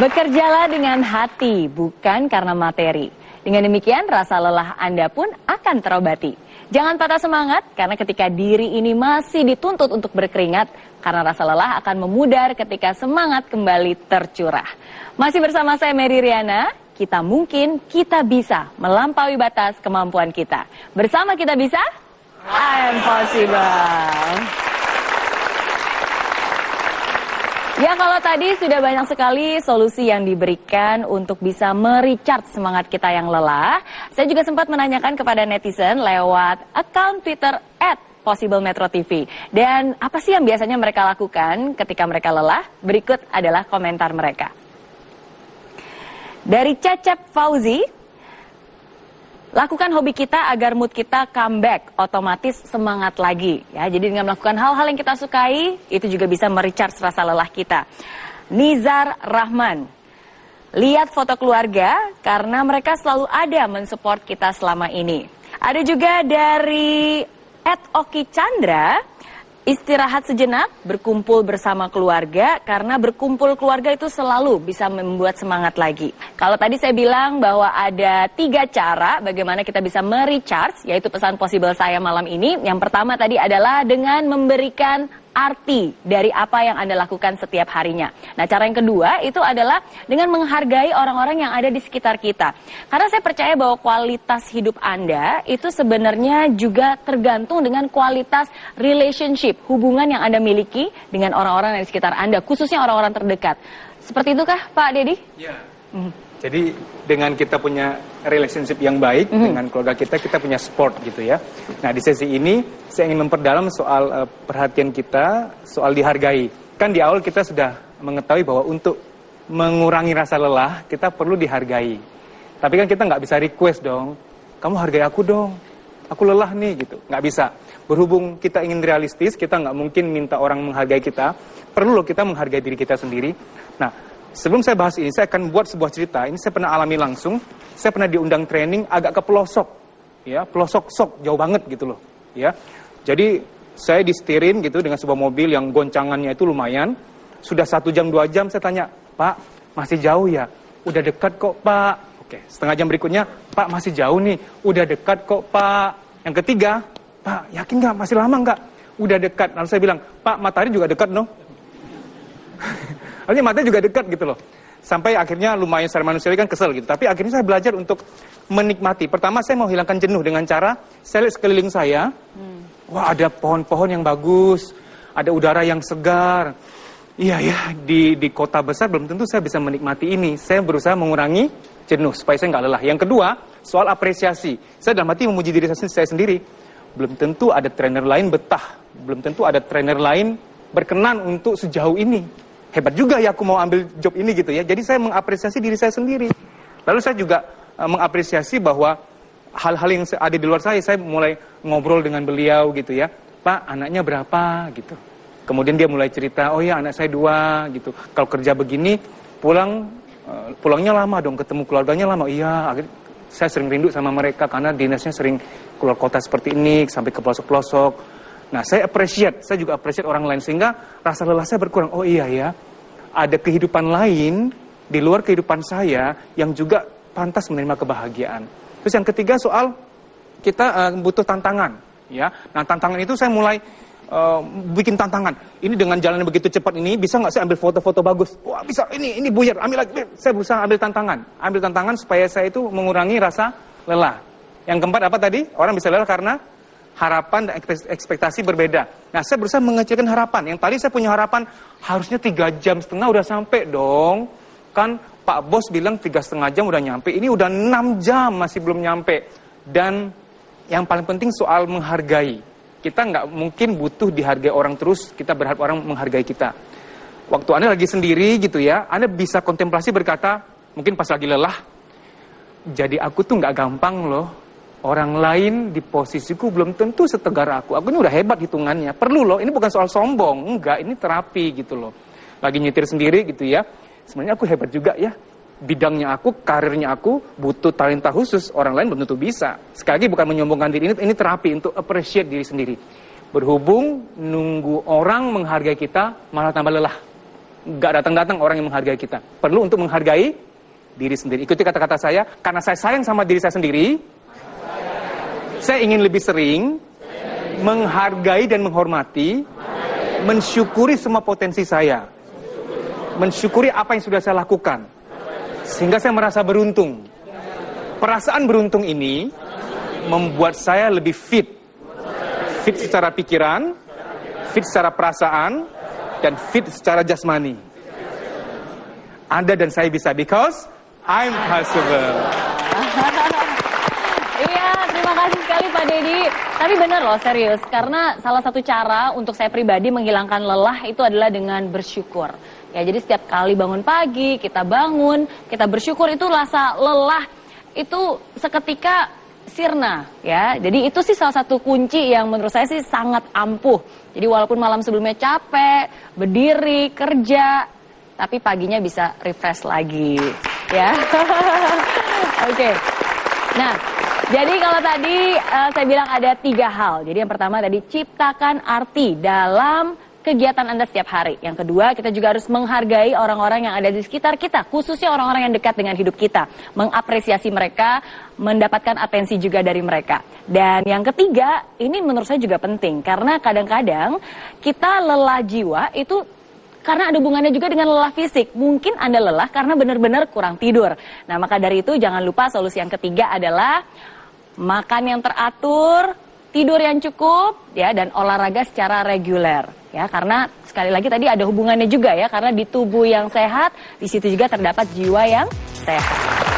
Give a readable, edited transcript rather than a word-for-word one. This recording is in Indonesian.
Bekerjalah dengan hati, bukan karena materi. Dengan demikian, rasa lelah Anda pun akan terobati. Jangan patah semangat, karena ketika diri ini masih dituntut untuk berkeringat, karena rasa lelah akan memudar ketika semangat kembali tercurah. Masih bersama saya Mary Riana, kita mungkin, kita bisa melampaui batas kemampuan kita. Bersama kita bisa, I am possible. Ya, kalau tadi sudah banyak sekali solusi yang diberikan untuk bisa merecharge semangat kita yang lelah. Saya juga sempat menanyakan kepada netizen lewat akun Twitter @PossibleMetroTV. Dan apa sih yang biasanya mereka lakukan ketika mereka lelah? Berikut adalah komentar mereka. Dari Cecep Fauzi, lakukan hobi kita agar mood kita comeback, otomatis semangat lagi. Ya, jadi dengan melakukan hal-hal yang kita sukai, itu juga bisa merecharge rasa lelah kita. Nizar Rahman, lihat foto keluarga karena mereka selalu ada mensupport kita selama ini. Ada juga dari @Oki Chandra, istirahat sejenak, berkumpul bersama keluarga, karena berkumpul keluarga itu selalu bisa membuat semangat lagi. Kalau tadi saya bilang bahwa ada 3 cara bagaimana kita bisa merecharge, yaitu pesan possible saya malam ini. Yang pertama tadi adalah dengan memberikan arti dari apa yang Anda lakukan setiap harinya. Nah, cara yang kedua itu adalah dengan menghargai orang-orang yang ada di sekitar kita. Karena saya percaya bahwa kualitas hidup Anda itu sebenarnya juga tergantung dengan kualitas relationship, hubungan yang Anda miliki dengan orang-orang yang di sekitar Anda, khususnya orang-orang terdekat. Seperti itukah, Pak Dedi? Ya. Jadi dengan kita punya relationship yang baik dengan keluarga kita punya support gitu ya. Nah, di sesi ini saya ingin memperdalam soal perhatian kita, soal dihargai. Kan di awal kita sudah mengetahui bahwa untuk mengurangi rasa lelah kita perlu dihargai. Tapi kan kita nggak bisa request dong, kamu hargai aku dong, aku lelah nih gitu. Nggak bisa. Berhubung kita ingin realistis, kita nggak mungkin minta orang menghargai kita. Perlu loh kita menghargai diri kita sendiri. Nah, sebelum saya bahas ini, saya akan buat sebuah cerita. Ini saya pernah alami langsung. Saya pernah diundang training agak ke pelosok, ya, pelosok sok, jauh banget gitu loh, ya. Jadi saya disetirin gitu dengan sebuah mobil yang goncangannya itu lumayan. Sudah 1 jam 2 jam saya tanya, Pak, masih jauh ya? Udah dekat kok Pak. Oke, setengah jam berikutnya, Pak masih jauh nih. Udah dekat kok Pak. Yang ketiga, Pak yakin nggak? Masih lama nggak? Udah dekat. Lalu saya bilang, Pak matahari juga dekat no? Artinya matanya juga dekat gitu loh. Sampai akhirnya lumayan secara manusiawi kan kesel gitu. Tapi akhirnya saya belajar untuk menikmati. Pertama saya mau hilangkan jenuh dengan cara saya lihat sekeliling saya. Wah, ada pohon-pohon yang bagus, ada udara yang segar. Iya ya, di kota besar belum tentu saya bisa menikmati ini. Saya berusaha mengurangi jenuh supaya saya nggak lelah. Yang kedua, soal apresiasi. Saya dalam hati memuji diri saya sendiri. Belum tentu ada trainer lain betah. Belum tentu ada trainer lain berkenan untuk sejauh ini. Hebat juga ya aku mau ambil job ini gitu ya. Jadi saya mengapresiasi diri saya sendiri. Lalu saya juga mengapresiasi bahwa hal-hal yang ada di luar saya mulai ngobrol dengan beliau gitu ya. Pak, anaknya berapa gitu. Kemudian dia mulai cerita, oh ya anak saya 2 gitu. Kalau kerja begini, pulangnya lama dong, ketemu keluarganya lama. Iya, akhirnya saya sering rindu sama mereka karena dinasnya sering keluar kota seperti ini, sampai ke pelosok-pelosok. Nah, saya juga appreciate orang lain sehingga rasa lelah saya berkurang. Oh iya ya, ada kehidupan lain di luar kehidupan saya yang juga pantas menerima kebahagiaan. Terus yang ketiga soal kita butuh tantangan, ya. Nah, tantangan itu saya mulai bikin tantangan. Ini dengan jalan yang begitu cepat ini bisa nggak saya ambil foto-foto bagus? Wah bisa, ini buyar, ambil lagi. Saya berusaha ambil tantangan supaya saya itu mengurangi rasa lelah. Yang keempat apa tadi? Orang bisa lelah karena harapan dan ekspektasi berbeda. Nah, saya berusaha mengecilkan harapan. Yang tadi saya punya harapan, harusnya 3,5 jam udah sampai dong. Kan Pak Bos bilang 3,5 jam udah nyampe. Ini udah 6 jam masih belum nyampe. Dan yang paling penting soal menghargai. Kita nggak mungkin butuh dihargai orang terus, kita berharap orang menghargai kita. Waktu Anda lagi sendiri gitu ya, Anda bisa kontemplasi berkata, mungkin pas lagi lelah, jadi aku tuh nggak gampang loh. Orang lain di posisiku belum tentu setegar aku. Aku ini udah hebat hitungannya. Perlu loh, ini bukan soal sombong. Enggak, ini terapi gitu loh. Lagi nyetir sendiri gitu ya. Sebenarnya aku hebat juga ya. Bidangnya aku, karirnya aku, butuh talenta khusus. Orang lain belum tentu bisa. Sekali lagi bukan menyombongkan diri, ini terapi untuk appreciate diri sendiri. Berhubung nunggu orang menghargai kita, malah tambah lelah. nggak datang-datang orang yang menghargai kita. Perlu untuk menghargai diri sendiri. Ikuti kata-kata saya, karena saya sayang sama diri saya sendiri, saya ingin lebih sering menghargai dan menghormati, mensyukuri semua potensi saya, mensyukuri apa yang sudah saya lakukan, sehingga saya merasa beruntung. Perasaan beruntung ini membuat saya lebih fit secara pikiran, fit secara perasaan, dan fit secara jasmani. Anda dan saya bisa because I'm possible. Iya, terima kasih sekali Pak Deddy. Tapi benar loh, serius. Karena salah satu cara untuk saya pribadi menghilangkan lelah itu adalah dengan bersyukur. Ya, jadi setiap kali bangun pagi, kita bangun, kita bersyukur, itu rasa lelah itu seketika sirna, ya. Jadi itu sih salah satu kunci yang menurut saya sih sangat ampuh. Jadi walaupun malam sebelumnya capek, berdiri, kerja, tapi paginya bisa refresh lagi, ya. Oke. Nah, jadi kalau tadi saya bilang ada 3 hal. Jadi yang pertama tadi, ciptakan arti dalam kegiatan Anda setiap hari. Yang kedua, kita juga harus menghargai orang-orang yang ada di sekitar kita, khususnya orang-orang yang dekat dengan hidup kita. Mengapresiasi mereka, mendapatkan atensi juga dari mereka. Dan yang ketiga, ini menurut saya juga penting, karena kadang-kadang kita lelah jiwa itu karena ada hubungannya juga dengan lelah fisik. Mungkin Anda lelah karena benar-benar kurang tidur. Nah, maka dari itu jangan lupa solusi yang ketiga adalah makan yang teratur, tidur yang cukup, ya, dan olahraga secara reguler, ya, karena sekali lagi tadi ada hubungannya juga, ya, karena di tubuh yang sehat, di situ juga terdapat jiwa yang sehat.